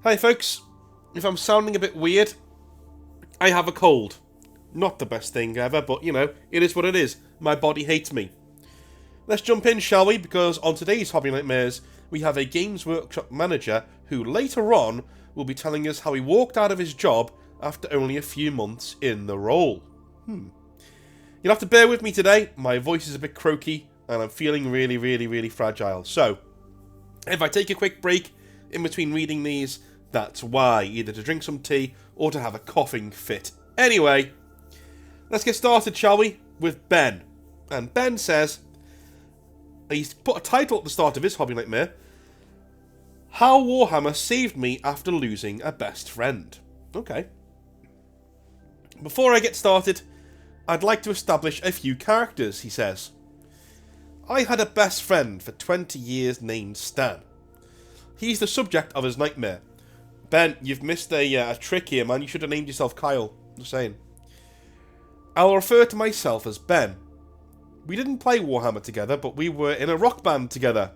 Hi folks, if I'm sounding a bit weird, I have a cold. Not the best thing ever, but you know, it is what it is. My body hates me. Let's jump in, shall we? Because on today's Hobby Nightmares, we have a Games Workshop manager who later on will be telling us how he walked out of his job after only a few months in the role. You'll have to bear with me today. My voice is a bit croaky and I'm feeling really fragile. So, if I take a quick break in between reading these, that's why, either to drink some tea or to have a coughing fit. Anyway, let's get started, shall we, with Ben. And Ben says, he's put a title at the start of his Hobby Nightmare, How Warhammer Saved Me After Losing a Best Friend. Okay. Before I get started, I'd like to establish a few characters, he says. I had a best friend for 20 years named Stan. He's the subject of his nightmare. Ben, you've missed a trick here, man. You should have named yourself Kyle. Just saying. I'll refer to myself as Ben. We didn't play Warhammer together, but we were in a rock band together,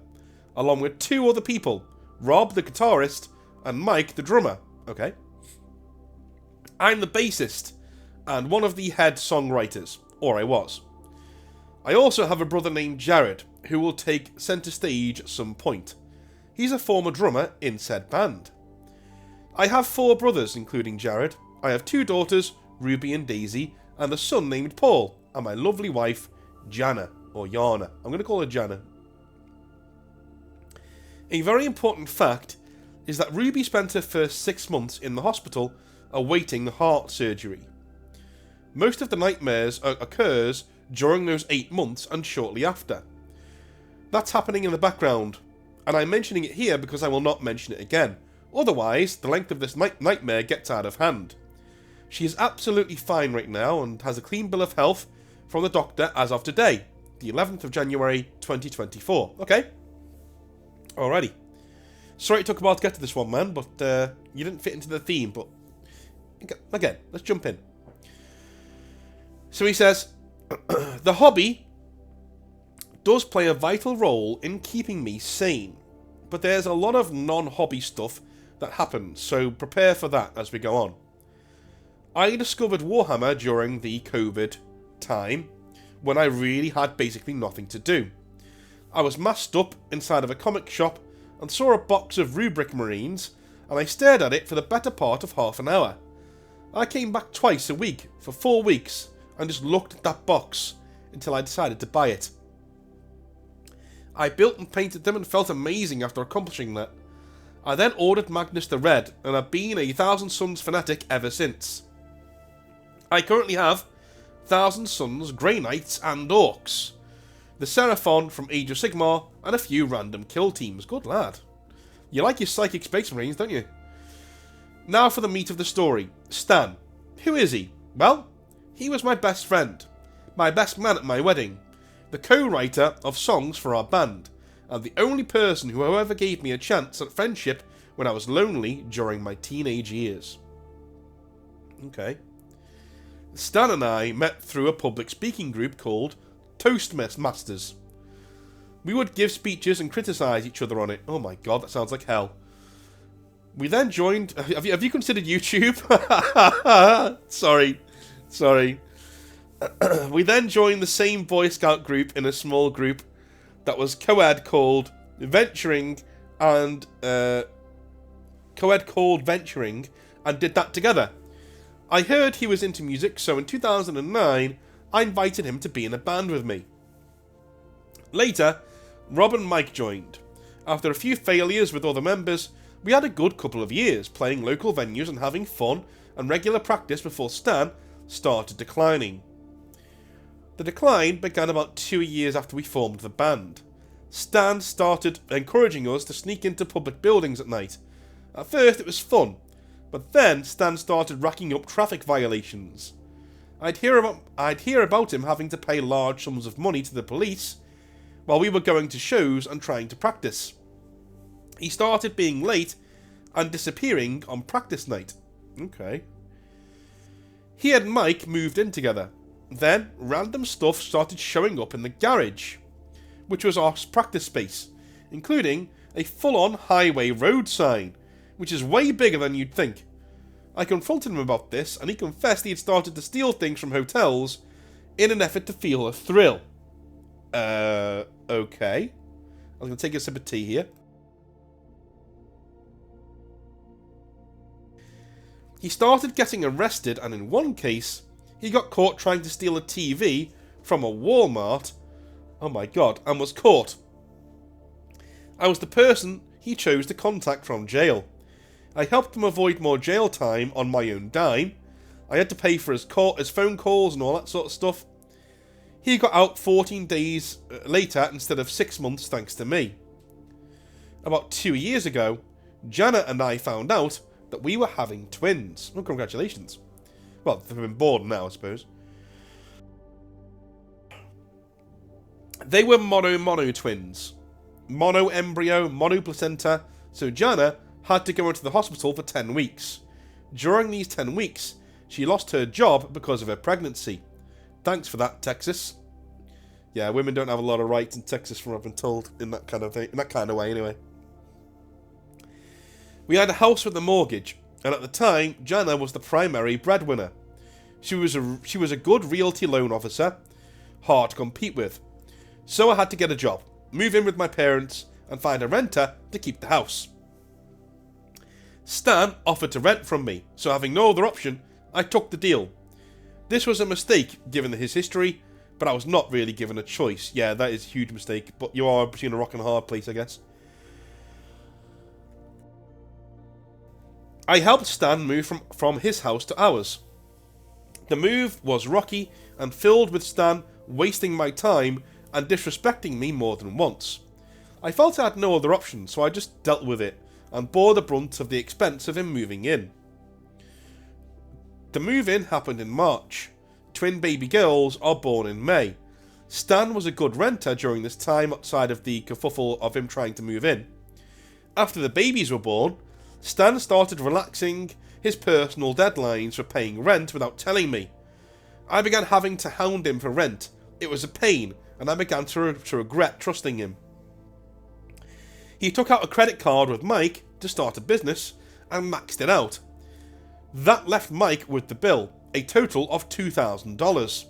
along with two other people, Rob, the guitarist, and Mike, the drummer. Okay. I'm the bassist, and one of the head songwriters, or I was. I also have a brother named Jared, who will take centre stage at some point. He's a former drummer in said band. I have 4 brothers, including Jared. I have 2 daughters, Ruby and Daisy, and a son named Paul, and my lovely wife, Jana, or Yana. I'm going to call her Jana. A very important fact is that Ruby spent her first 6 months in the hospital awaiting heart surgery. Most of the nightmares occurs during those 8 months and shortly after. That's happening in the background, and I'm mentioning it here because I will not mention it again. Otherwise, the length of this nightmare gets out of hand. She is absolutely fine right now and has a clean bill of health from the doctor as of today, the 11th of January 2024. Okay? Alrighty. Sorry it took a while to get to this one, man, but you didn't fit into the theme, but again, let's jump in. So he says, the hobby does play a vital role in keeping me sane, but there's a lot of non-hobby stuff that happens, so prepare for that as we go on. I discovered Warhammer during the COVID time, when I really had basically nothing to do. I was masked up inside of a comic shop and saw a box of Rubric Marines, and I stared at it for the better part of half an hour. I came back twice a week for 4 weeks and just looked at that box until I decided to buy it. I built and painted them and felt amazing after accomplishing that. I then ordered Magnus the Red and have been a Thousand Sons fanatic ever since. I currently have Thousand Sons, Grey Knights and Orcs, the Seraphon from Age of Sigmar, and a few random kill teams. Good lad. You like your Psychic Space Marines, don't you? Now for the meat of the story. Stan. Who is he? Well, he was my best friend, my best man at my wedding, the co-writer of songs for our band, and the only person who ever gave me a chance at friendship when I was lonely during my teenage years. Okay. Stan and I met through a public speaking group called Toastmasters. We would give speeches and criticise each other on it. Oh my god, that sounds like hell. We then joined... Have you considered YouTube? Sorry. We then joined the same Boy Scout group in a small group that was co-ed called Venturing and did that together. I heard he was into music, so in 2009 I invited him to be in a band with me. Later, Rob and Mike joined. After a few failures with other members, we had a good couple of years playing local venues and having fun and regular practice before Stan started declining. The decline began about 2 years after we formed the band. Stan started encouraging us to sneak into public buildings at night. At first it was fun, but then Stan started racking up traffic violations. I'd hear about him having to pay large sums of money to the police while we were going to shows and trying to practice. He started being late and disappearing on practice night. Okay. He and Mike moved in together. Then, random stuff started showing up in the garage, which was our practice space, including a full-on highway road sign, which is way bigger than you'd think. I confronted him about this, and he confessed he had started to steal things from hotels in an effort to feel a thrill. Okay. I'm going to take a sip of tea here. He started getting arrested, and in one case, he got caught trying to steal a TV from a Walmart. Oh my god, and was caught. I was the person he chose to contact from jail. I helped him avoid more jail time on my own dime. I had to pay for his phone calls and all that sort of stuff. He got out 14 days later instead of 6 months thanks to me. About 2 years ago, Jana and I found out that we were having twins. Well, congratulations. Well, they've been born now, I suppose. They were mono twins. Mono embryo, mono placenta. So Jana had to go into the hospital for 10 weeks. During these 10 weeks, she lost her job because of her pregnancy. Thanks for that, Texas. Yeah, women don't have a lot of rights in Texas, from what I've been told, in that kind of thing, in that kind of way, anyway. We had a house with a mortgage, and at the time, Jana was the primary breadwinner. She was a good realty loan officer, hard to compete with. So I had to get a job, move in with my parents, and find a renter to keep the house. Stan offered to rent from me, so having no other option, I took the deal. This was a mistake, given his history, but I was not really given a choice. Yeah, that is a huge mistake, but you are between a rock and a hard place, I guess. I helped Stan move from his house to ours. The move was rocky and filled with Stan wasting my time and disrespecting me more than once. I felt I had no other option, so I just dealt with it and bore the brunt of the expense of him moving in. The move-in happened in March. Twin baby girls are born in May. Stan was a good renter during this time outside of the kerfuffle of him trying to move in. After the babies were born, Stan started relaxing his personal deadlines for paying rent without telling me. I began having to hound him for rent. It was a pain, and I began to regret trusting him. He took out a credit card with Mike to start a business and maxed it out. That left Mike with the bill, a total of $2,000.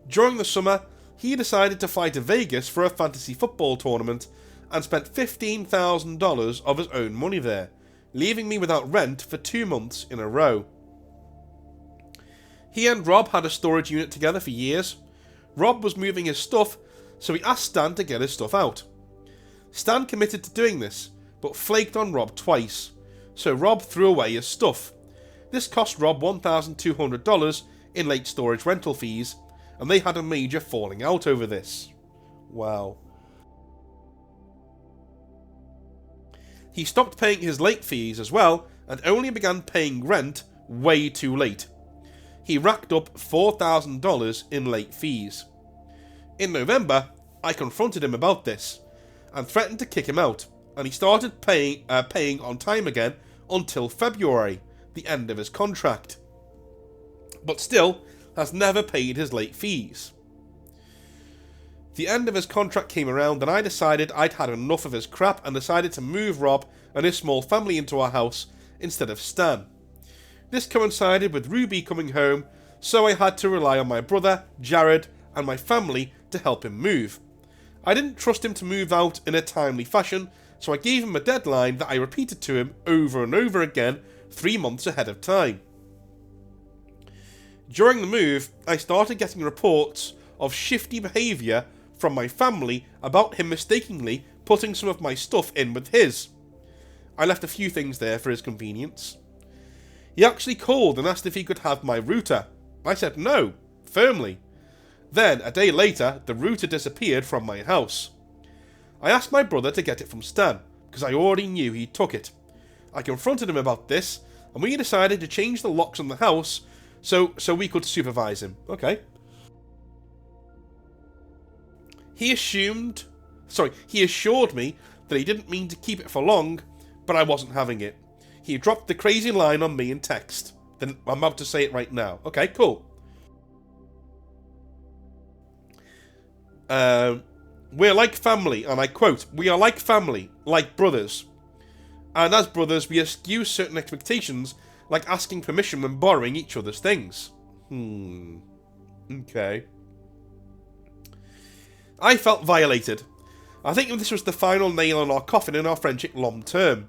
During the summer, he decided to fly to Vegas for a fantasy football tournament and spent $15,000 of his own money there, leaving me without rent for 2 months in a row. He and Rob had a storage unit together for years. Rob was moving his stuff, so he asked Stan to get his stuff out. Stan committed to doing this, but flaked on Rob twice, so Rob threw away his stuff. This cost Rob $1,200 in late storage rental fees, and they had a major falling out over this. Wow. He stopped paying his late fees as well, and only began paying rent way too late. He racked up $4,000 in late fees. In November, I confronted him about this, and threatened to kick him out, and he started paying on time again until February, the end of his contract. But still, has never paid his late fees. The end of his contract came around, and I decided I'd had enough of his crap and decided to move Rob and his small family into our house instead of Stan. This coincided with Ruby coming home, so I had to rely on my brother, Jared, and my family to help him move. I didn't trust him to move out in a timely fashion, so I gave him a deadline that I repeated to him over and over again 3 months ahead of time. During the move, I started getting reports of shifty behaviour from my family about him mistakenly putting some of my stuff in with his. I left a few things there for his convenience. He actually called and asked if he could have my router. I said no, firmly. Then, a day later, the router disappeared from my house. I asked my brother to get it from Stan, because I already knew he took it. I confronted him about this, and we decided to change the locks on the house so we could supervise him. Okay. He assured me that he didn't mean to keep it for long, but I wasn't having it. He dropped the crazy line on me in text. Then I'm about to say it right now. Okay, cool. We're like family, and I quote, "We are like family, like brothers. And as brothers, we eschew certain expectations, like asking permission when borrowing each other's things. Okay. I felt violated. I think this was the final nail on our coffin in our friendship long term.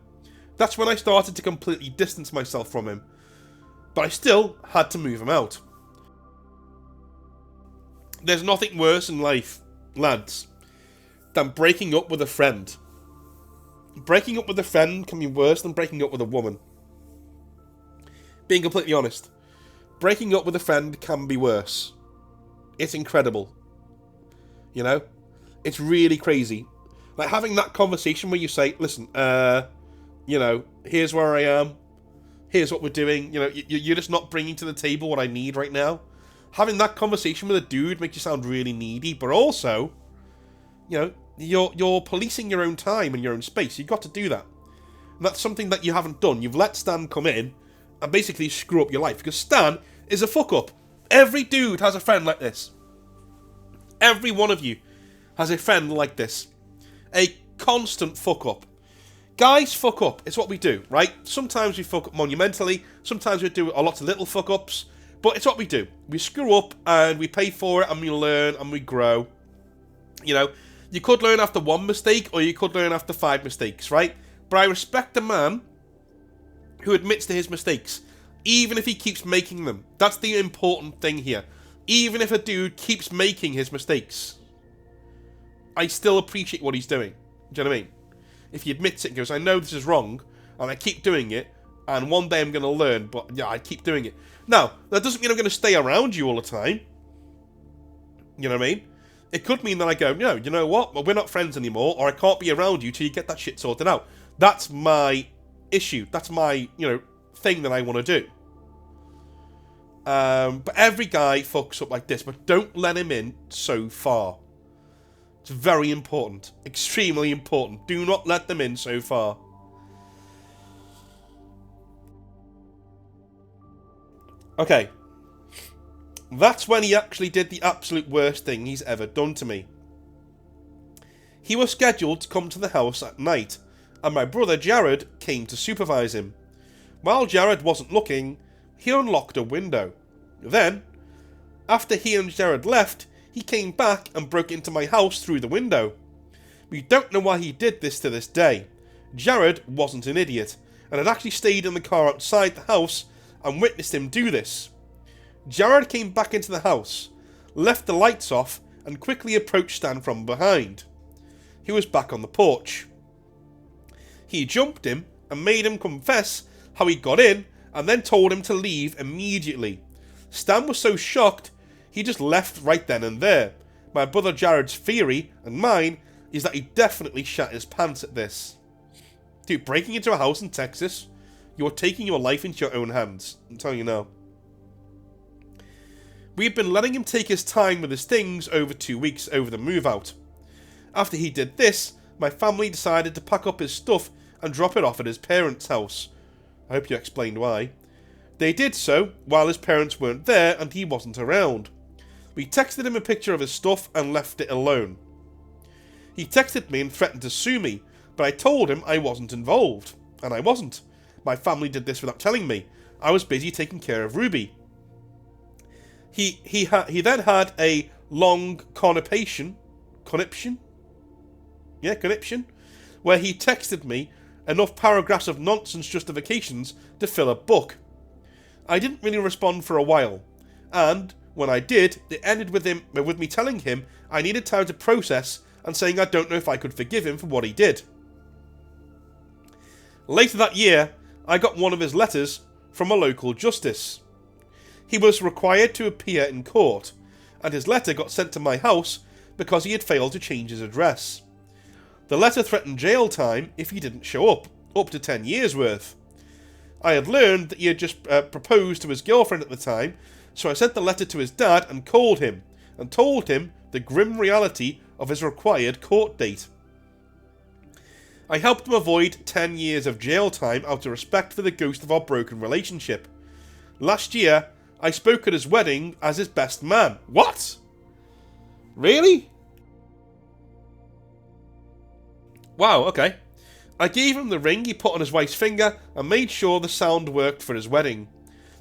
That's when I started to completely distance myself from him. But I still had to move him out. There's nothing worse in life, lads, than breaking up with a friend. Breaking up with a friend can be worse than breaking up with a woman. Being completely honest. Breaking up with a friend can be worse. It's incredible. You know? It's really crazy. Like having that conversation where you say, listen, you know, here's where I am. Here's what we're doing. You know, you're just not bringing to the table what I need right now. Having that conversation with a dude makes you sound really needy, but also, you know, you're policing your own time and your own space. You've got to do that. And that's something that you haven't done. You've let Stan come in and basically screw up your life, because Stan is a fuck up. Every dude has a friend like this. Every one of you has a friend like this. A constant fuck up. Guys fuck up. It's what we do, right? Sometimes we fuck up monumentally. Sometimes we do a lot of little fuck ups. But it's what we do. We screw up and we pay for it and we learn and we grow. You know, you could learn after one mistake or you could learn after 5 mistakes, right? But I respect a man who admits to his mistakes, even if he keeps making them. That's the important thing here. Even if a dude keeps making his mistakes, I still appreciate what he's doing. Do you know what I mean? If he admits it and goes, I know this is wrong, and I keep doing it, and one day I'm going to learn, but yeah, I keep doing it. Now, that doesn't mean I'm going to stay around you all the time. You know what I mean? It could mean that I go, no, you know what? Well, we're not friends anymore, or I can't be around you till you get that shit sorted out. That's my issue. That's my, you know, thing that I want to do. But every guy fucks up like this, but don't let him in so far. It's very important. Extremely important. Do not let them in so far. Okay. That's when he actually did the absolute worst thing he's ever done to me. He was scheduled to come to the house at night, and my brother Jared came to supervise him. While Jared wasn't looking, he unlocked a window. Then, after he and Jared left, he came back and broke into my house through the window. We don't know why he did this to this day. Jared wasn't an idiot, and had actually stayed in the car outside the house and witnessed him do this. Jared came back into the house, left the lights off, and quickly approached Stan from behind. He was back on the porch. He jumped him and made him confess how he got in, and then told him to leave immediately. Stan was so shocked, he just left right then and there. My brother Jared's theory, and mine, is that he definitely shat his pants at this. Dude, breaking into a house in Texas, you're taking your life into your own hands. I'm telling you now. We've been letting him take his time with his things over 2 weeks over the move out. After he did this, my family decided to pack up his stuff and drop it off at his parents' house. I hope you explained why. They did so while his parents weren't there and he wasn't around. We texted him a picture of his stuff and left it alone. He texted me and threatened to sue me, but I told him I wasn't involved. And I wasn't. My family did this without telling me. I was busy taking care of Ruby. He then had a long conniption, where he texted me enough paragraphs of nonsense justifications to fill a book. I didn't really respond for a while, and when I did, it ended with me telling him I needed time to process and saying I don't know if I could forgive him for what he did. Later that year, I got one of his letters from a local justice. He was required to appear in court, and his letter got sent to my house because he had failed to change his address. The letter threatened jail time if he didn't show up to 10 years worth. I had learned that he had just proposed to his girlfriend at the time, so I sent the letter to his dad and called him, and told him the grim reality of his required court date. I helped him avoid 10 years of jail time out of respect for the ghost of our broken relationship. Last year, I spoke at his wedding as his best man. What? Really? Wow, okay. I gave him the ring he put on his wife's finger and made sure the sound worked for his wedding.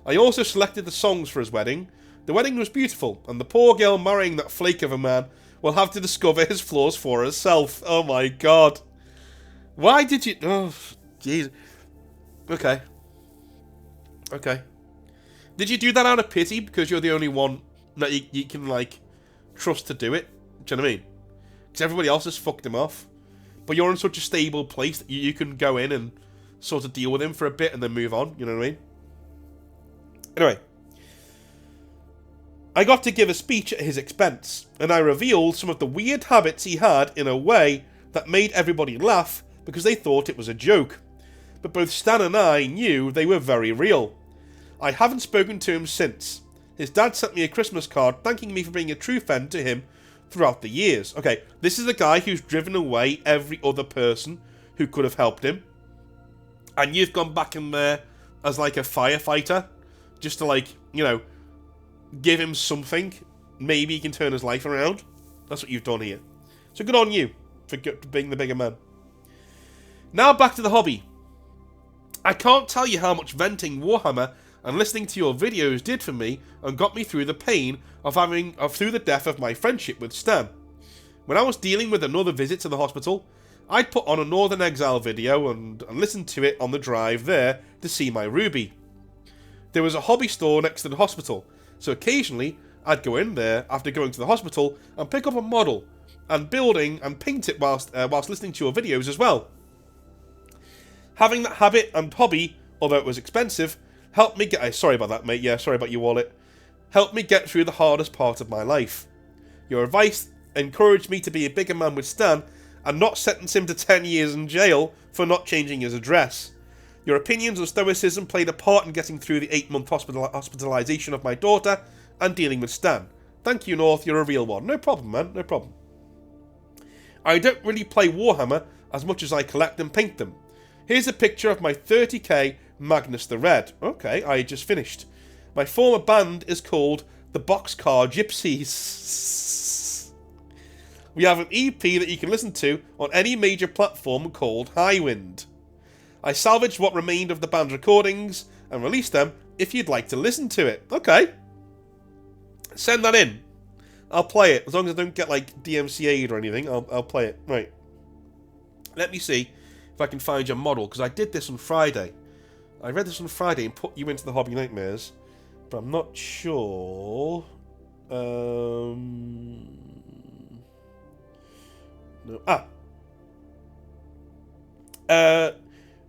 I also selected the songs for his wedding. The wedding was beautiful, and the poor girl marrying that flake of a man will have to discover his flaws for herself. Oh my god. Why did you... Oh, jeez. Okay. Okay. Did you do that out of pity because you're the only one that you can, like, trust to do it? Do you know what I mean? Because everybody else has fucked him off. But you're in such a stable place that you can go in and sort of deal with him for a bit and then move on. You know what I mean? Anyway. I got to give a speech at his expense, and I revealed some of the weird habits he had in a way that made everybody laugh because they thought it was a joke. But both Stan and I knew they were very real. I haven't spoken to him since. His dad sent me a Christmas card thanking me for being a true friend to him throughout the years. Okay, this is a guy who's driven away every other person who could have helped him. And you've gone back in there as like a firefighter, just to like, you know, give him something. Maybe he can turn his life around. That's what you've done here. So good on you for being the bigger man. Now back to the hobby. I can't tell you how much venting Warhammer and listening to your videos did for me and got me through the pain of through the death of my friendship with Stan. When I was dealing with another visit to the hospital, I'd put on a Northern Exile video and listen to it on the drive there to see my Ruby. There was a hobby store next to the hospital, so occasionally I'd go in there after going to the hospital and pick up a model and building and paint it whilst listening to your videos as well. Having that habit and hobby, although it was expensive, helped me get... sorry about that, mate. Yeah, sorry about your wallet. Helped me get through the hardest part of my life. Your advice encouraged me to be a bigger man with Stan and not sentence him to 10 years in jail for not changing his address. Your opinions on stoicism played a part in getting through the 8-month hospitalization of my daughter and dealing with Stan. Thank you, North. You're a real one. No problem, man. No problem. I don't really play Warhammer as much as I collect and paint them. Here's a picture of my 30k Magnus the Red. Okay, I just finished. My former band is called the Boxcar Gypsies. We have an EP that you can listen to on any major platform called Highwind. I salvaged what remained of the band's recordings and released them if you'd like to listen to it. Okay. Send that in. I'll play it. As long as I don't get like DMCA'd or anything, I'll play it. Right. Let me see if I can find your model, because I did this on Friday. I read this on Friday and put you into the Hobby Nightmares, but I'm not sure. No.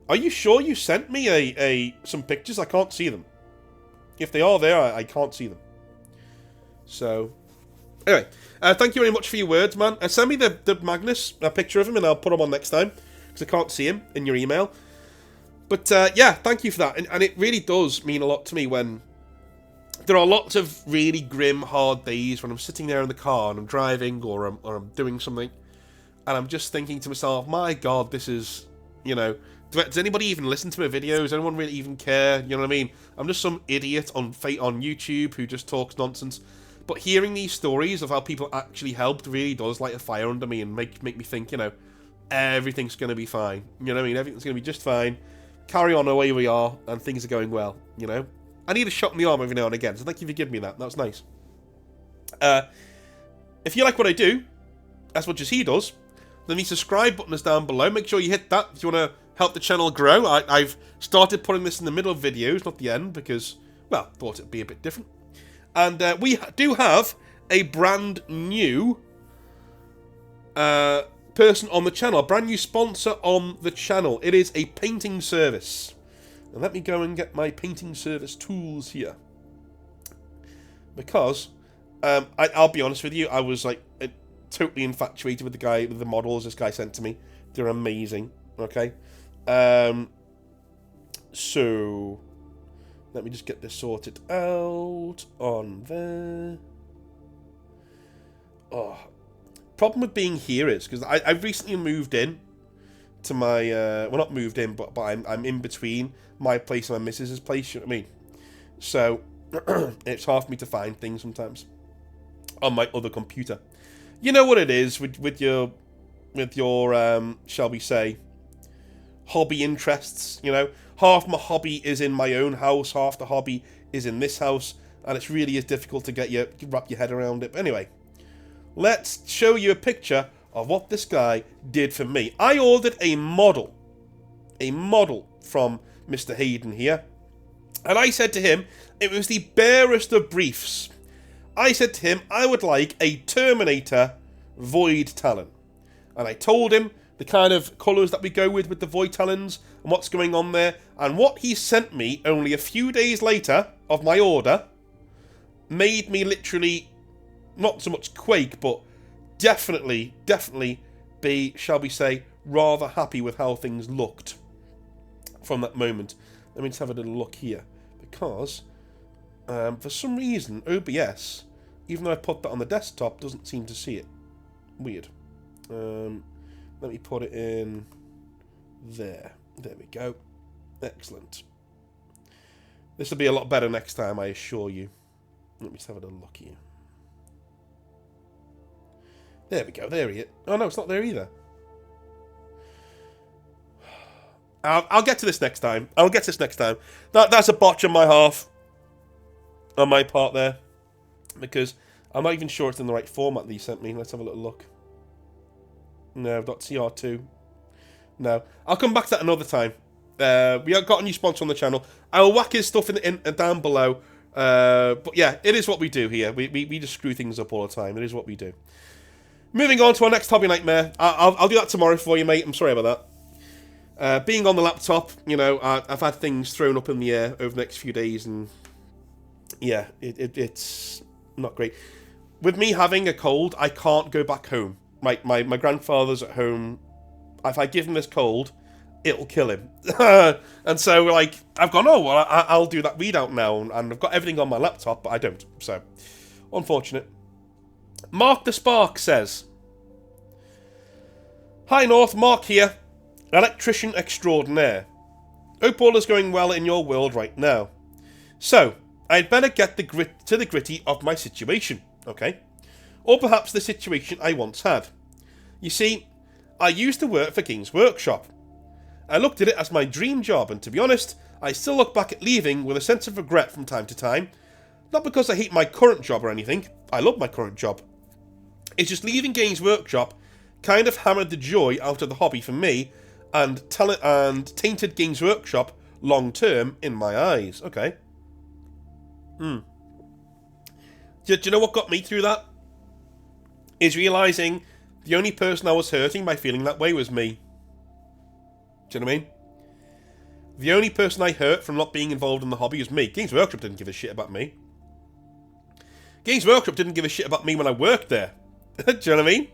Are you sure you sent me some pictures? I can't see them. If they are there, I can't see them. So, anyway, thank you very much for your words, man. Send me the Magnus, a picture of him, and I'll put him on next time, because I can't see him in your email. But, yeah, thank you for that. And it really does mean a lot to me when there are lots of really grim, hard days when I'm sitting there in the car and I'm driving or I'm doing something, and I'm just thinking to myself, my God, this is, you know, does anybody even listen to my videos? Does anyone really even care? You know what I mean? I'm just some idiot on YouTube who just talks nonsense. But hearing these stories of how people actually helped really does light a fire under me and make me think, you know, everything's going to be fine. You know what I mean? Everything's going to be just fine. Carry on the way we are, and things are going well, you know? I need a shot in the arm every now and again, so thank you for giving me that. That was nice. If you like what I do, as much as he does, then the subscribe button is down below. Make sure you hit that if you want to help the channel grow. I've started putting this in the middle of videos, not the end, because, well, thought it'd be a bit different. And we do have a brand new person on the channel, a brand new sponsor on the channel. It is a painting service. And let me go and get my painting service tools here. Because, I'll be honest with you, I was like totally infatuated with the models this guy sent to me. They're amazing, okay? So, let me just get this sorted out on there. Oh, problem with being here is, because I've recently moved in to my, well, not moved in, but I'm in between my place and my missus's place, you know what I mean? So, it's hard for me to find things sometimes on my other computer. You know what it is with your shall we say, hobby interests, you know. Half my hobby is in my own house, half the hobby is in this house, and it really is difficult to wrap your head around it. But anyway, let's show you a picture of what this guy did for me. I ordered a model from Mr. Hayden here, and I said to him, it was the barest of briefs. I said to him, I would like a Terminator Void Talon. And I told him the kind of colours that we go with the Void Talons and what's going on there. And what he sent me only a few days later of my order made me literally, not so much quake, but definitely be, shall we say, rather happy with how things looked from that moment. Let me just have a little look here. Because, for some reason, OBS, even though I put that on the desktop, doesn't seem to see it. Weird. Let me put it in there. There we go. Excellent. This will be a lot better next time, I assure you. Let me just have a little look here. There we go. There he is. Oh, no, it's not there either. I'll get to this next time. That's a botch on my half. On my part there. Because I'm not even sure it's in the right format that you sent me. Let's have a little look. No, I've got TR2. No. I'll come back to that another time. We have got a new sponsor on the channel. I will whack his stuff in down below. But yeah, it is what we do here. We just screw things up all the time. It is what we do. Moving on to our next hobby nightmare. I'll do that tomorrow for you, mate. I'm sorry about that. Being on the laptop, you know, I've had things thrown up in the air over the next few days, and yeah, it's not great. With me having a cold, I can't go back home. My grandfather's at home. If I give him this cold, it'll kill him. And so, like, I've gone, oh, well, I'll do that readout now, and I've got everything on my laptop, but I don't. So, unfortunate. Mark the Spark says, Hi North, Mark here. Electrician extraordinaire. Hope all is going well in your world right now. So, I'd better get to the gritty of my situation, okay? Or perhaps the situation I once had. You see, I used to work for Games Workshop. I looked at it as my dream job, and to be honest, I still look back at leaving with a sense of regret from time to time. Not because I hate my current job or anything, I love my current job. It's just leaving Games Workshop kind of hammered the joy out of the hobby for me, and tainted Games Workshop long term in my eyes. Okay. Do you know what got me through that? Is realising the only person I was hurting by feeling that way was me. Do you know what I mean? The only person I hurt from not being involved in the hobby was me. Games Workshop didn't give a shit about me. Games Workshop didn't give a shit about me when I worked there. Do you know what I mean?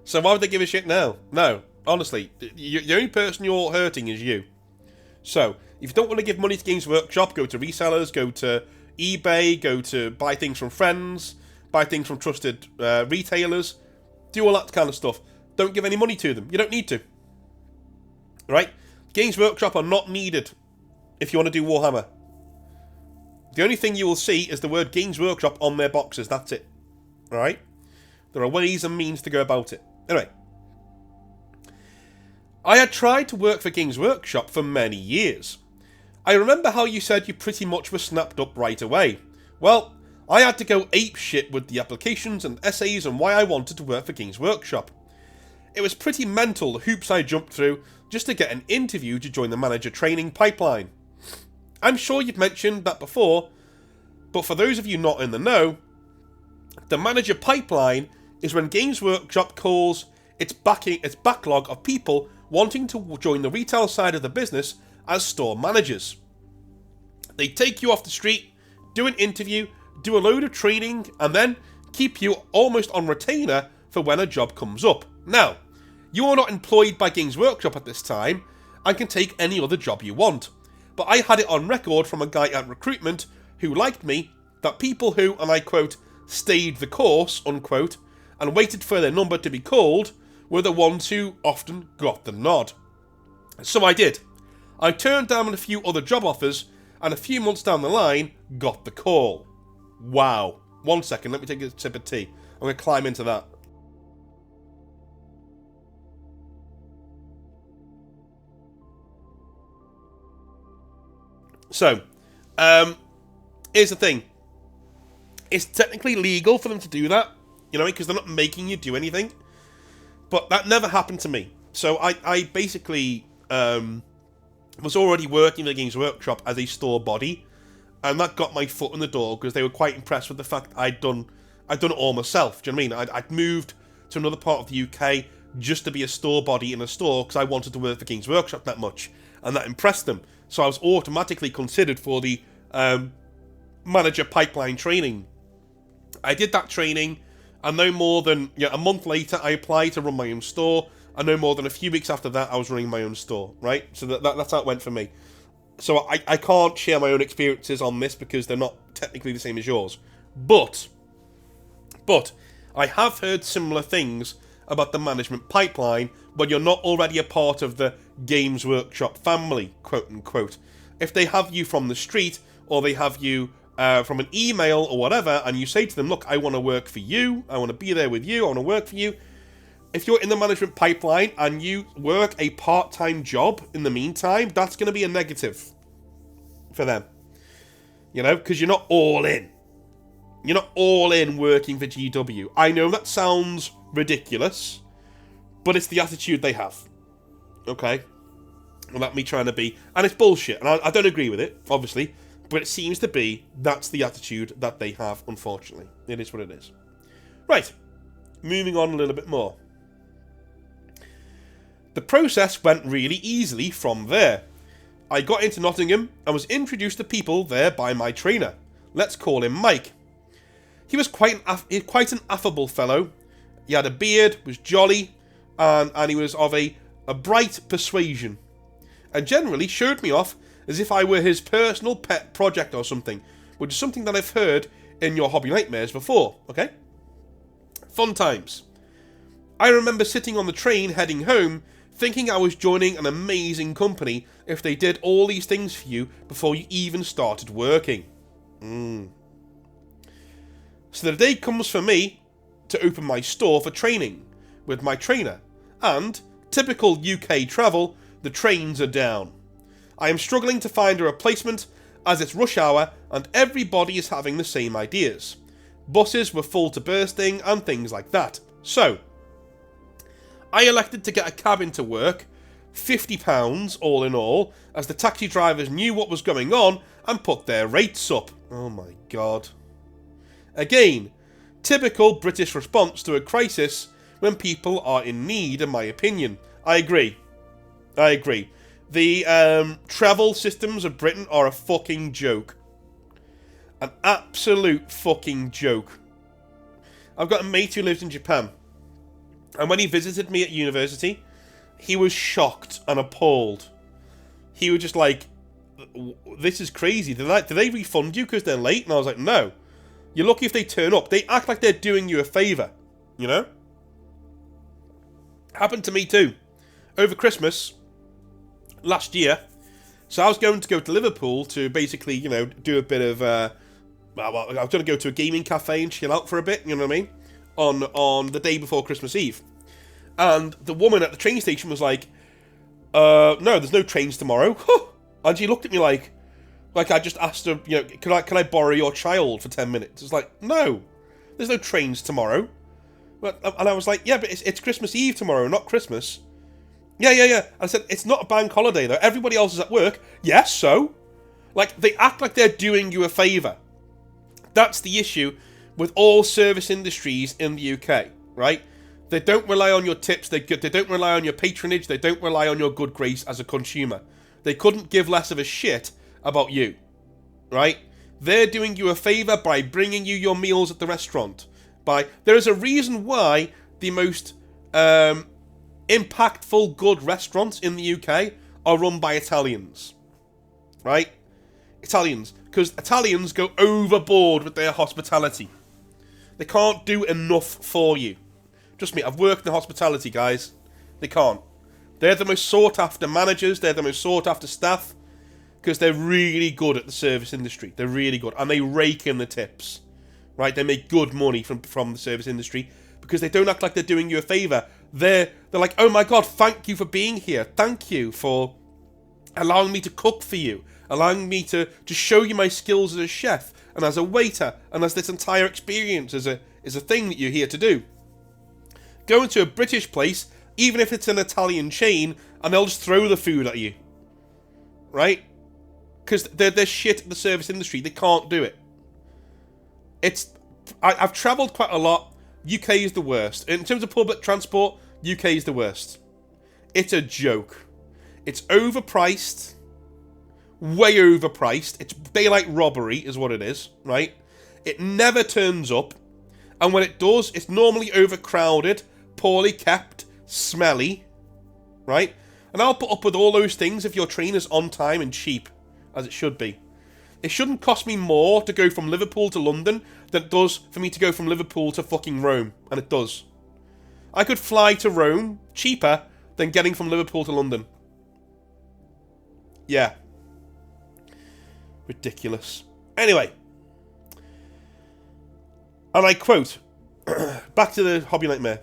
So why would they give a shit now? No. Honestly, the only person you're hurting is you. So, if you don't want to give money to Games Workshop, go to resellers, go to eBay, go to buy things from friends, buy things from trusted retailers, do all that kind of stuff. Don't give any money to them. You don't need to. Right? Games Workshop are not needed if you want to do Warhammer. The only thing you will see is the word Games Workshop on their boxes. That's it. Alright? There are ways and means to go about it. Anyway. I had tried to work for Games Workshop for many years. I remember how you said you pretty much were snapped up right away. Well, I had to go apeshit with the applications and essays and why I wanted to work for Games Workshop. It was pretty mental the hoops I jumped through just to get an interview to join the manager training pipeline. I'm sure you've mentioned that before, but for those of you not in the know, the manager pipeline is when Games Workshop calls its backlog of people wanting to join the retail side of the business as store managers. They take you off the street, do an interview, do a load of training, and then keep you almost on retainer for when a job comes up. Now, you are not employed by Games Workshop at this time and can take any other job you want. But I had it on record from a guy at recruitment who liked me that people who, and I quote, stayed the course, unquote, and waited for their number to be called were the ones who often got the nod. So I did. I turned down a few other job offers, and a few months down the line, got the call. Wow. 1 second, let me take a sip of tea. I'm going to climb into that. So, here's the thing. It's technically legal for them to do that, you know, because they're not making you do anything. But that never happened to me. So I basically was already working for the Games Workshop as a store body, and that got my foot in the door because they were quite impressed with the fact I'd done it all myself. Do you know what I mean? I'd moved to another part of the UK just to be a store body in a store because I wanted to work for Games Workshop that much, and that impressed them. So I was automatically considered for the manager pipeline training. I did that training, and no more than a month later, I applied to run my own store, and no more than a few weeks after that, I was running my own store, right? So that's how it went for me. So I can't share my own experiences on this because they're not technically the same as yours. But I have heard similar things about the management pipeline when you're not already a part of the Games Workshop family, quote unquote. If they have you from the street, or they have you from an email or whatever, and you say to them, look, I want to work for you, I want to be there with you, I want to work for you. If you're in the management pipeline and you work a part-time job in the meantime, that's going to be a negative for them. You know, because you're not all in. You're not all in working for GW. I know that sounds ridiculous, but it's the attitude they have. Okay? Well, that's me trying to be... And it's bullshit, and I don't agree with it, obviously, but it seems to be that's the attitude that they have, unfortunately. It is what it is. Right. Moving on a little bit more. The process went really easily from there. I got into Nottingham and was introduced to people there by my trainer. Let's call him Mike. He was quite an affable fellow. He had a beard, was jolly, and he was of a bright persuasion, and generally showed me off as if I were his personal pet project or something, which is something that I've heard in your Hobby Nightmares before, okay? Fun times. I remember sitting on the train heading home, thinking I was joining an amazing company if they did all these things for you before you even started working. So the day comes for me to open my store for training with my trainer, and, typical UK travel, the trains are down. I am struggling to find a replacement as it's rush hour and everybody is having the same ideas. Buses were full to bursting and things like that. So, I elected to get a cab into work, £50 all in all, as the taxi drivers knew what was going on and put their rates up. Oh my god. Again, typical British response to a crisis when people are in need, in my opinion. I agree. The travel systems of Britain are a fucking joke. An absolute fucking joke. I've got a mate who lives in Japan, and when he visited me at university, he was shocked and appalled. He was just like, this is crazy. Do they refund you because they're late? And I was like, no. You're lucky if they turn up. They act like they're doing you a favour, you know? Happened to me too. Over Christmas, last year, so I was going to Liverpool to basically, you know, do a bit of, I was going to go to a gaming cafe and chill out for a bit, you know what I mean? On the day before Christmas Eve. And the woman at the train station was like, no, there's no trains tomorrow. And she looked at me like I just asked her, you know, can I borrow your child for 10 minutes? It's like, no, there's no trains tomorrow. And I was like, yeah, but it's Christmas Eve tomorrow, not Christmas. Yeah. I said, it's not a bank holiday though. Everybody else is at work. Yes, so? Like, they act like they're doing you a favour. That's the issue with all service industries in the UK, right? They don't rely on your tips, they don't rely on your patronage, they don't rely on your good grace as a consumer. They couldn't give less of a shit about you, right? They're doing you a favour by bringing you your meals at the restaurant. There is a reason why the most impactful good restaurants in the UK are run by Italians, right? Italians, because Italians go overboard with their hospitality. They can't do enough for you. Trust me, I've worked in hospitality, guys. They can't. They're the most sought after managers, they're the most sought after staff, because they're really good at the service industry. They're really good, and they rake in the tips, right? They make good money from the service industry, because they don't act like they're doing you a favour. They're like, oh my god, thank you for being here. Thank you for allowing me to cook for you, allowing me to show you my skills as a chef and as a waiter and as this entire experience is a thing that you're here to do. Go into a British place, even if it's an Italian chain, and they'll just throw the food at you. Right? Because they're shit at the service industry. They can't do it. I've travelled quite a lot. UK is the worst. In terms of public transport, UK is the worst. It's a joke. It's overpriced. Way overpriced. It's daylight robbery is what it is, right? It never turns up. And when it does, it's normally overcrowded, poorly kept, smelly, right? And I'll put up with all those things if your train is on time and cheap, as it should be. It shouldn't cost me more to go from Liverpool to London than it does for me to go from Liverpool to fucking Rome. And it does. I could fly to Rome cheaper than getting from Liverpool to London. Yeah. Ridiculous. Anyway. And I quote, back to the hobby nightmare.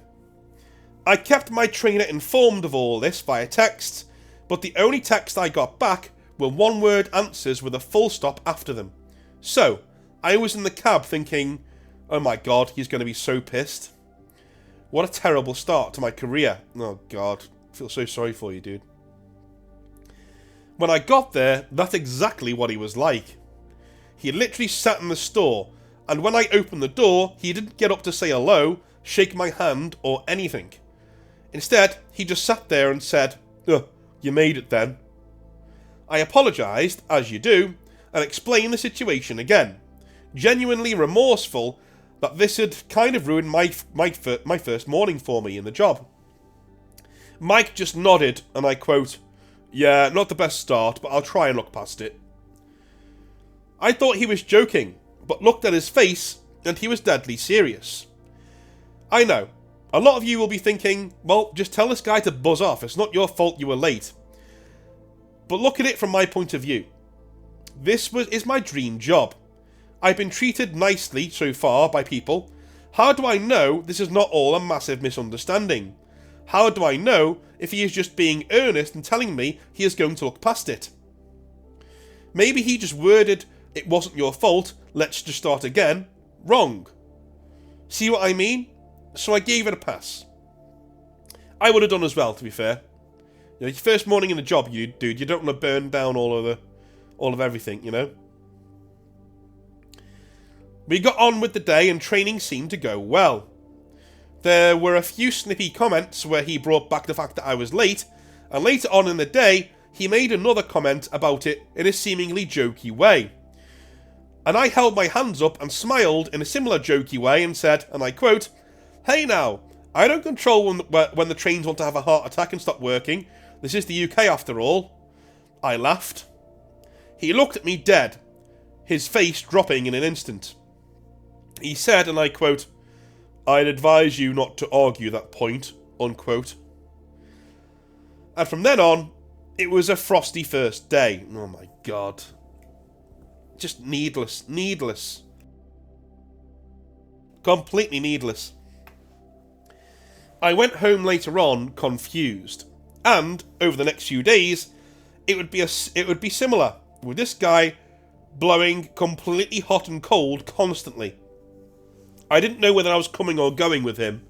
I kept my trainer informed of all this via text, but the only text I got back were one-word answers with a full stop after them. So, I was in the cab thinking, oh my god, he's going to be so pissed. What a terrible start to my career. Oh god, I feel so sorry for you, dude. When I got there, that's exactly what he was like. He literally sat in the store, and when I opened the door, he didn't get up to say hello, shake my hand, or anything. Instead, he just sat there and said, "Oh, you made it then." I apologised, as you do, and explained the situation again, genuinely remorseful that this had kind of ruined my first morning for me in the job. Mike just nodded, and I quote, "Yeah, not the best start, but I'll try and look past it." I thought he was joking, but looked at his face, and he was deadly serious. I know, a lot of you will be thinking, well, just tell this guy to buzz off, it's not your fault you were late. But look at it from my point of view. This is my dream job. I've been treated nicely so far by people. How do I know this is not all a massive misunderstanding? How do I know if he is just being earnest and telling me he is going to look past it? Maybe he just worded, "It wasn't your fault, let's just start again," wrong. See what I mean? So I gave it a pass. I would have done as well, to be fair. You know, your first morning in the job, dude, you don't want to burn down all of everything, you know? We got on with the day and training seemed to go well. There were a few snippy comments where he brought back the fact that I was late, and later on in the day, he made another comment about it in a seemingly jokey way. And I held my hands up and smiled in a similar jokey way and said, and I quote, "Hey now, I don't control when the trains want to have a heart attack and stop working. This is the UK after all." I laughed. He looked at me dead, his face dropping in an instant. He said, and I quote, "I'd advise you not to argue that point," unquote. And from then on, it was a frosty first day. Oh my god. Just needless. Completely needless. I went home later on confused, and over the next few days, it would be similar, with this guy blowing completely hot and cold constantly. I didn't know whether I was coming or going with him.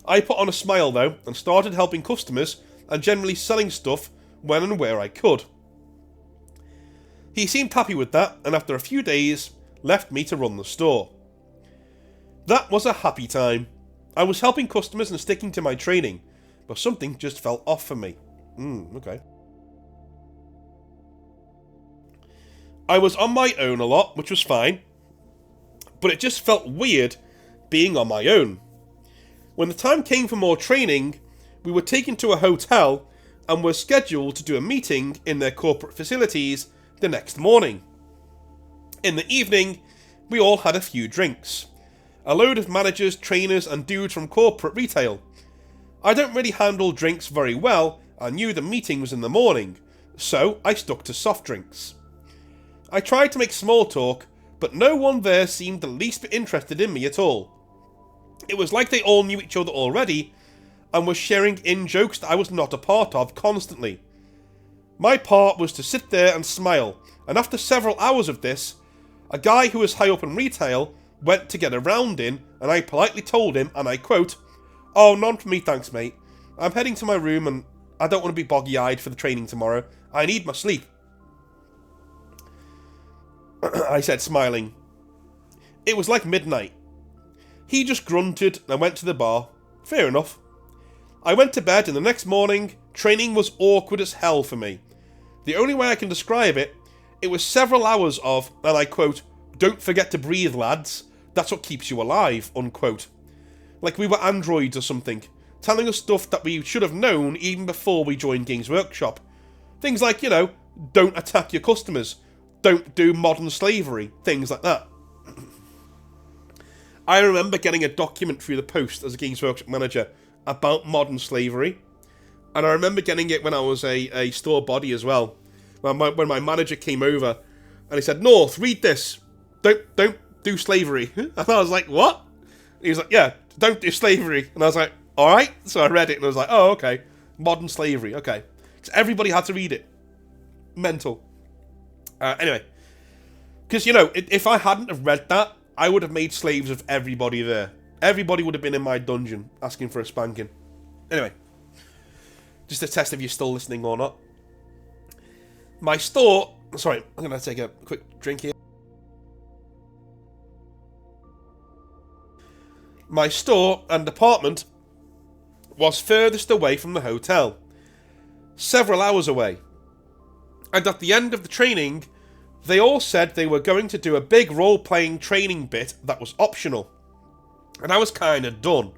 I put on a smile though, and started helping customers and generally selling stuff when and where I could. He seemed happy with that, and after a few days, left me to run the store. That was a happy time. I was helping customers and sticking to my training, but something just felt off for me. Okay. I was on my own a lot, which was fine, but it just felt weird being on my own. When the time came for more training, we were taken to a hotel and were scheduled to do a meeting in their corporate facilities the next morning. In the evening, we all had a few drinks. A load of managers, trainers and dudes from corporate retail. I don't really handle drinks very well and knew the meeting was in the morning, so I stuck to soft drinks. I tried to make small talk, but no one there seemed the least bit interested in me at all. It was like they all knew each other already and were sharing in jokes that I was not a part of constantly. My part was to sit there and smile, and after several hours of this, a guy who was high up in retail went to get a round in, and I politely told him, and I quote, "Oh, none for me thanks, mate. I'm heading to my room and I don't want to be boggy-eyed for the training tomorrow. I need my sleep." I said, smiling. It was like midnight. He just grunted and went to the bar. Fair enough. I went to bed, and the next morning, training was awkward as hell for me. The only way I can describe it, it was several hours of, and I quote, "Don't forget to breathe, lads. That's what keeps you alive," unquote. Like we were androids or something, telling us stuff that we should have known even before we joined Games Workshop. Things like, don't attack your customers, don't do modern slavery, things like that. I remember getting a document through the post as a Games Workshop manager about modern slavery, and I remember getting it when I was a store body as well. When my manager came over, and he said, "North, read this. Don't do slavery." And I was like, "What?" And he was like, "Yeah, don't do slavery." And I was like, "Alright." So I read it, and I was like, "Oh, okay. Modern slavery, okay." Because everybody had to read it. Mental. Anyway. Because, if I hadn't have read that, I would have made slaves of everybody there. Everybody would have been in my dungeon asking for a spanking. Anyway. Just to test if you're still listening or not. My store... Sorry, I'm going to take a quick drink here. My store and apartment was furthest away from the hotel. Several hours away. And at the end of the training, they all said they were going to do a big role-playing training bit that was optional. And I was kind of done.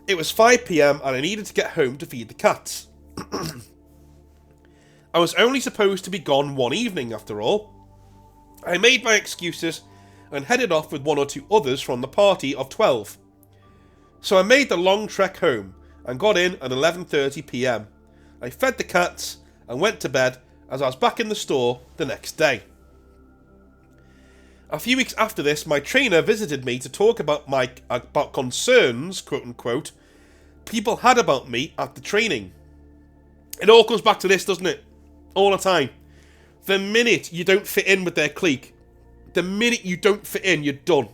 It was 5 PM and I needed to get home to feed the cats. I was only supposed to be gone one evening after all. I made my excuses and headed off with one or two others from the party of 12. So I made the long trek home and got in at 11:30 PM. I fed the cats and went to bed as I was back in the store the next day. A few weeks after this, my trainer visited me to talk about about concerns, quote unquote, people had about me at the training. It all comes back to this, doesn't it? All the time. The minute you don't fit in with their clique, the minute you don't fit in, you're done.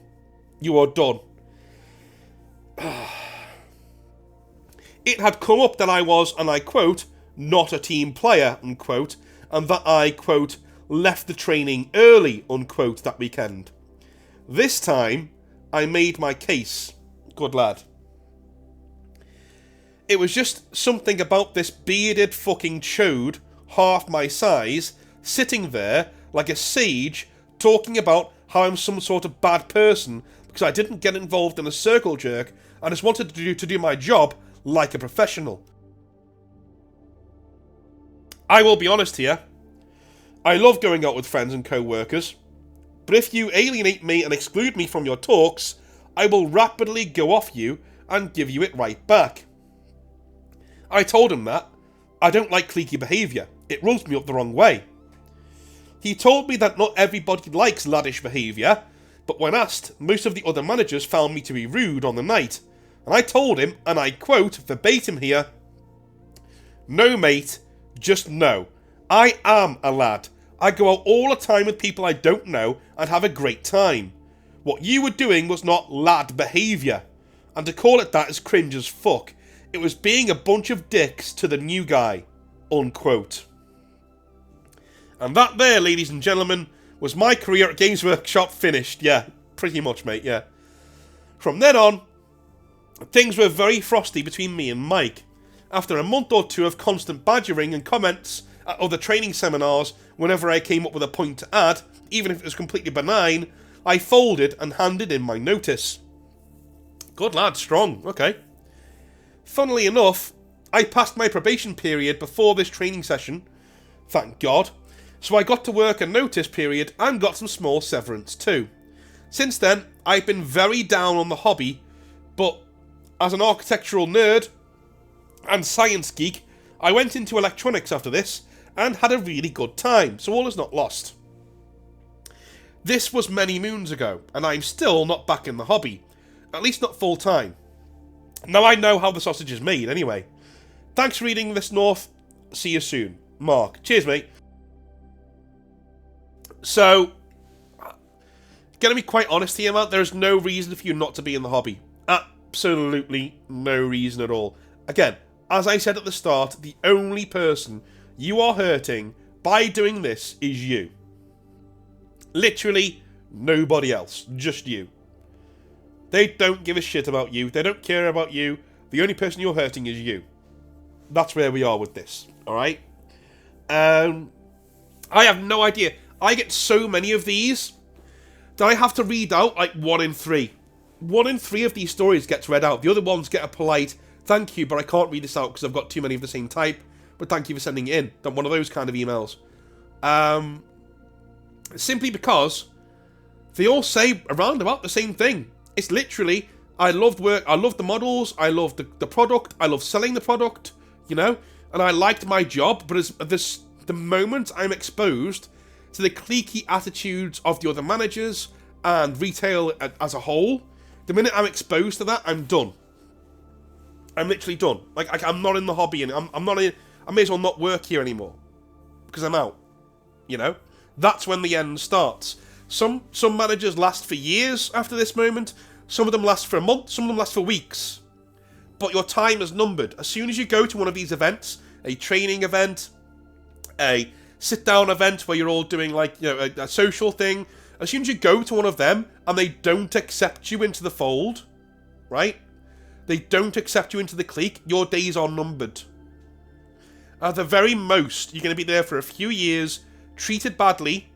You are done. It had come up that I was, and I quote, not a team player, unquote, and that I, quote, left the training early, unquote, that weekend. This time, I made my case. Good lad. It was just something about this bearded fucking chode, half my size, sitting there like a sage, talking about how I'm some sort of bad person because I didn't get involved in a circle jerk and just wanted to do my job like a professional. I will be honest here. I love going out with friends and co-workers, but if you alienate me and exclude me from your talks, I will rapidly go off you and give you it right back. I told him that. I don't like cliquey behaviour. It rubs me up the wrong way. He told me that not everybody likes laddish behaviour, but when asked, most of the other managers found me to be rude on the night. And I told him, and I quote verbatim here, "No mate, just no. I am a lad. I go out all the time with people I don't know and have a great time. What you were doing was not lad behaviour. And to call it that is cringe as fuck. It was being a bunch of dicks to the new guy." Unquote. And that there, ladies and gentlemen, was my career at Games Workshop finished. Yeah, pretty much, mate, yeah. From then on, things were very frosty between me and Mike. After a month or two of constant badgering and comments at other training seminars whenever I came up with a point to add, even if it was completely benign, I folded and handed in my notice. Good lad, strong, okay. Funnily enough, I passed my probation period before this training session, thank God, so I got to work a notice period and got some small severance too. Since then, I've been very down on the hobby, but as an architectural nerd and science geek, I went into electronics after this and had a really good time, so all is not lost. This was many moons ago, and I'm still not back in the hobby, at least not full time. Now I know how the sausage is made anyway. Thanks for reading this, North. See you soon. Mark. Cheers, mate. So, gonna be quite honest here, man, there's no reason for you not to be in the hobby. Absolutely no reason at all. Again, as I said at the start, the only person you are hurting by doing this is you. Literally nobody else, just you. They don't give a shit about you. They don't care about you. The only person you're hurting is you. That's where we are with this, alright? I have no idea. I get so many of these that I have to read out like 1 in 3. 1 in 3 of these stories gets read out. The other ones get a polite thank you, but I can't read this out because I've got too many of the same type. But thank you for sending it in. One of those kind of emails. Simply because they all say around about the same thing. It's literally, I loved work, I loved the models, I loved the product, I love selling the product, you know, and I liked my job, but as the moment I'm exposed to the cliquey attitudes of the other managers and retail as a whole, the minute I'm exposed to that, I'm done. I'm literally done. Like I'm not in the hobby, and I'm not in. I may as well not work here anymore because I'm out. You know, that's when the end starts. Some managers last for years after this moment. Some of them last for a month. Some of them last for weeks. But your time is numbered. As soon as you go to one of these events, a training event, a sit-down event where you're all doing like, you know, a social thing, as soon as you go to one of them and they don't accept you into the fold, right? They don't accept you into the clique, your days are numbered. At the very most, you're going to be there for a few years, treated badly,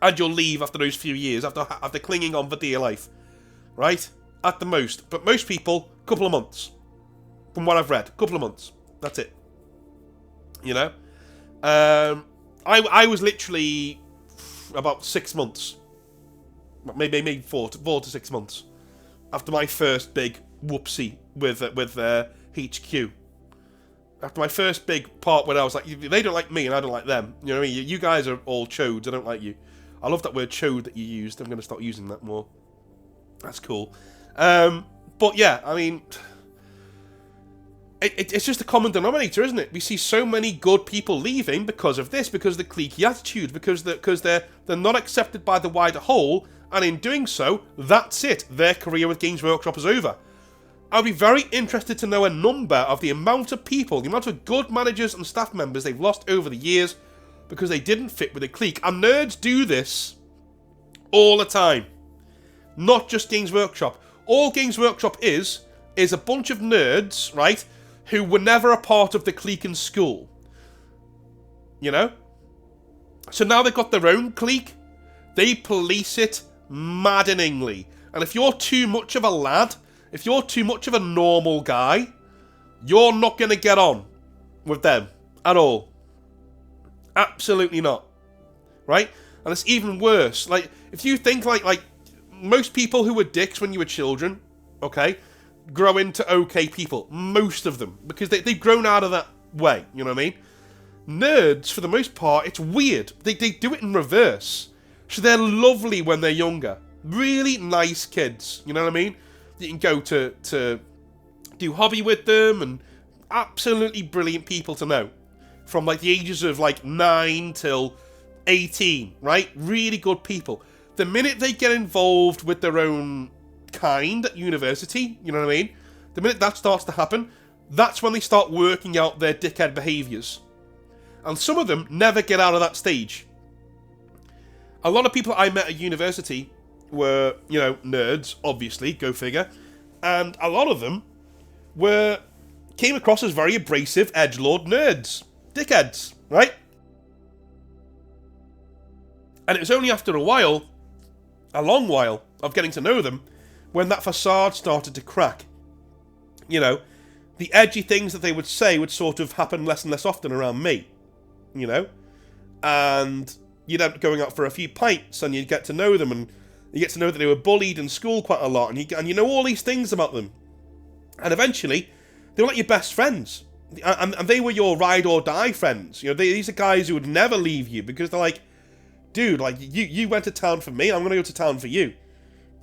and you'll leave after those few years, after clinging on for dear life. Right? At the most. But most people, a couple of months. From what I've read, a couple of months. That's it. You know? I was literally about 6 months. Maybe 4 to 6 months. After my first big whoopsie with HQ. After my first big part where I was like, they don't like me and I don't like them. You know what I mean? You guys are all chodes, I don't like you. I love that word chode that you used. I'm going to start using that more. That's cool. But yeah, I mean, it's just a common denominator, isn't it? We see so many good people leaving because of this, because of the cliquey attitude, because they're not accepted by the wider whole, and in doing so, that's it. Their career with Games Workshop is over. I'd be very interested to know a number of the amount of people, the amount of good managers and staff members they've lost over the years because they didn't fit with a clique. And nerds do this all the time. Not just Games Workshop. All Games Workshop is a bunch of nerds, right, who were never a part of the clique in school. You know? So now they've got their own clique. They police it maddeningly. And if you're too much of a lad, if you're too much of a normal guy, you're not going to get on with them at all. Absolutely not. Right? And it's even worse. Like, if you think like most people who were dicks when you were children, okay, grow into okay people. Most of them. Because they've grown out of that way. You know what I mean? Nerds, for the most part, it's weird. They do it in reverse. So they're lovely when they're younger. Really nice kids. You know what I mean? You can go to do hobby with them, and absolutely brilliant people to know. From like the ages of like 9 till 18, right? Really good people. The minute they get involved with their own kind at university, you know what I mean? The minute that starts to happen, that's when they start working out their dickhead behaviours. And some of them never get out of that stage. A lot of people I met at university were, you know, nerds, obviously, go figure. And a lot of them came across as very abrasive, edgelord nerds. Dickheads, right? And it was only after a while, a long while, of getting to know them, when that facade started to crack. You know, the edgy things that they would say would sort of happen less and less often around me. You know? And you'd end up going out for a few pints, and you'd get to know them, and you get to know that they were bullied in school quite a lot, and you know all these things about them. And eventually, they were like your best friends. And they were your ride-or-die friends. You know, these are guys who would never leave you, because they're like, dude, like, you went to town for me, I'm going to go to town for you.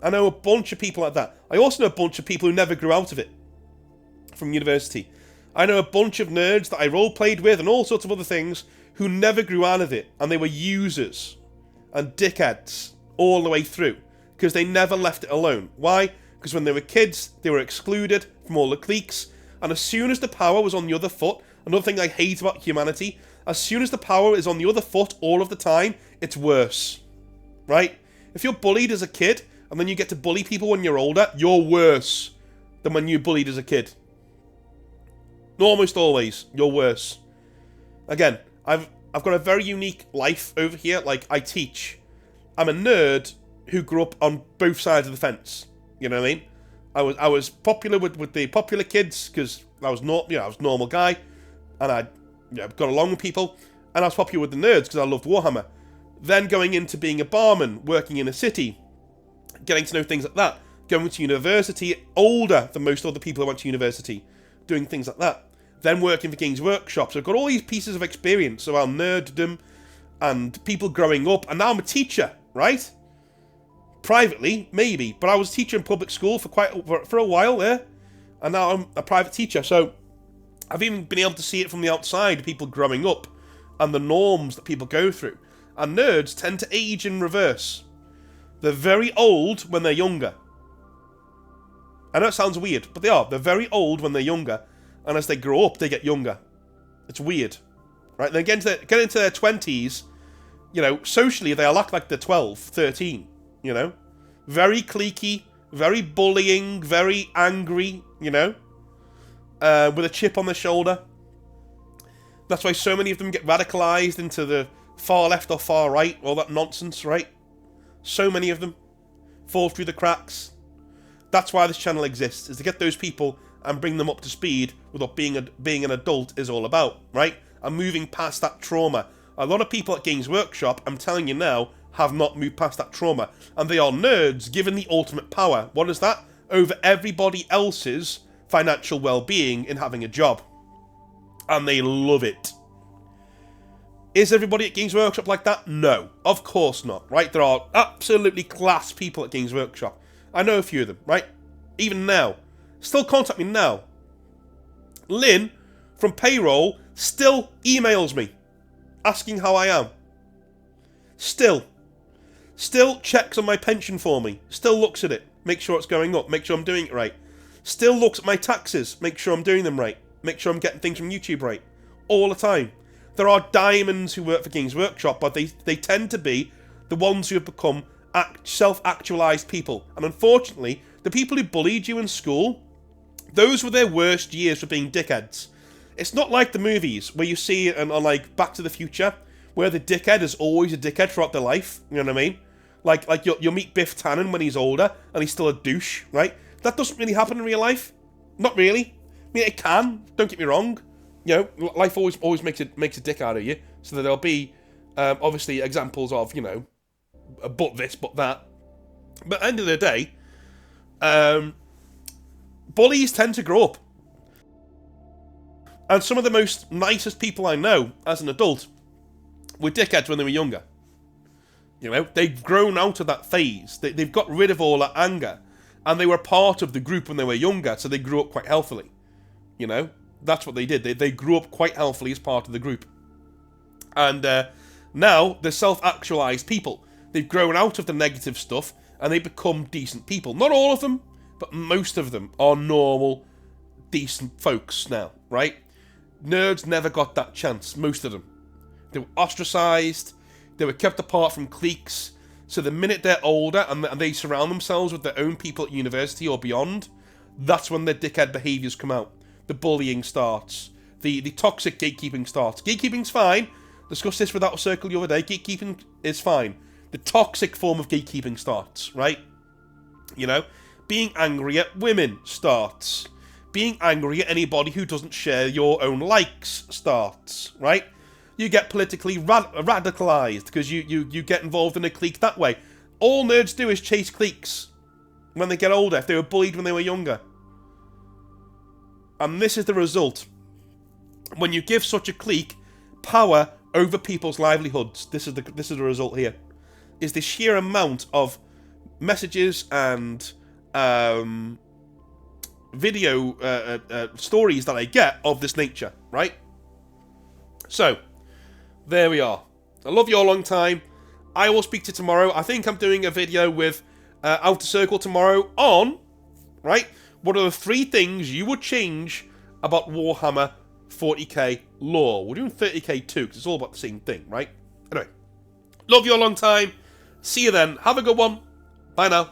I know a bunch of people like that. I also know a bunch of people who never grew out of it from university. I know a bunch of nerds that I role-played with and all sorts of other things who never grew out of it, and they were users and dickheads all the way through, because they never left it alone. Why? Because when they were kids, they were excluded from all the cliques, and as soon as the power was on the other foot, another thing I hate about humanity, as soon as the power is on the other foot all of the time, it's worse. Right? If you're bullied as a kid, and then you get to bully people when you're older, you're worse than when you bullied as a kid. Almost always, you're worse. Again, I've got a very unique life over here. Like, I teach. I'm a nerd who grew up on both sides of the fence. You know what I mean? I was popular with the popular kids because I was not, I was a normal guy, and I got along with people. And I was popular with the nerds because I loved Warhammer. Then going into being a barman, working in a city, getting to know things like that, going to university, older than most other people who went to university, doing things like that. Then working for Games Workshop. So I've got all these pieces of experience around nerddom and people growing up. And now I'm a teacher, right? Privately, maybe. But I was a teacher in public school for a while there. And now I'm a private teacher. So I've even been able to see it from the outside, people growing up and the norms that people go through. And nerds tend to age in reverse. They're very old when they're younger. I know it sounds weird, but they are. They're very old when they're younger. And as they grow up, they get younger. It's weird. Right? Then get into their 20s, socially, they act like they're 12, 13, Very cliquey, very bullying, very angry, with a chip on their shoulder. That's why so many of them get radicalized into the far left or far right, all that nonsense, right? So many of them fall through the cracks. That's why this channel exists, is to get those people and bring them up to speed with what being an adult is all about, right? And moving past that trauma. A lot of people at Games Workshop, I'm telling you now, have not moved past that trauma. And they are nerds given the ultimate power. What is that? Over everybody else's financial well-being in having a job. And they love it. Is everybody at Games Workshop like that? No, of course not, right? There are absolutely class people at Games Workshop. I know a few of them, right? Even now. Still contact me now. Lynn from payroll still emails me asking how I am. Still checks on my pension for me. Still looks at it. Make sure it's going up. Make sure I'm doing it right. Still looks at my taxes. Make sure I'm doing them right. Make sure I'm getting things from YouTube right. All the time. There are diamonds who work for Games Workshop, but they tend to be the ones who have become self-actualized people. And unfortunately, the people who bullied you in school, those were their worst years for being dickheads. It's not like the movies where you see it on like Back to the Future, where the dickhead is always a dickhead throughout their life. You know what I mean? Like you'll meet Biff Tannen when he's older and he's still a douche, right? That doesn't really happen in real life. Not really. I mean, it can. Don't get me wrong. Life always makes a dick out of you. So that there'll be obviously examples of but this, but that. But at the end of the day, bullies tend to grow up. And some of the most nicest people I know as an adult were dickheads when they were younger. They've grown out of that phase. They've got rid of all that anger. And they were part of the group when they were younger, so they grew up quite healthily. That's what they did. They grew up quite healthily as part of the group. And now they're self-actualized people. They've grown out of the negative stuff, and they become decent people. Not all of them, but most of them are normal, decent folks now, right? Nerds never got that chance, most of them. They were ostracized, they were kept apart from cliques, so the minute they're older and they surround themselves with their own people at university or beyond, that's when their dickhead behaviours come out. The bullying starts, the toxic gatekeeping starts. Gatekeeping's fine, discussed this without a circle the other day, gatekeeping is fine. The toxic form of gatekeeping starts, right? Being angry at women starts. Being angry at anybody who doesn't share your own likes starts, right? You get politically radicalized because you get involved in a clique that way. All nerds do is chase cliques when they get older, if they were bullied when they were younger. And this is the result. When you give such a clique power over people's livelihoods, this is the result here. Is the sheer amount of messages and video stories that I get of this nature, right? So, there we are. I love you all long time. I will speak to you tomorrow. I think I'm doing a video with Outer Circle tomorrow on, right, what are the 3 things you would change about Warhammer 40k lore. We're doing 30k too, because it's all about the same thing, right? Anyway, love you a long time. See you then. Have a good one. Bye now.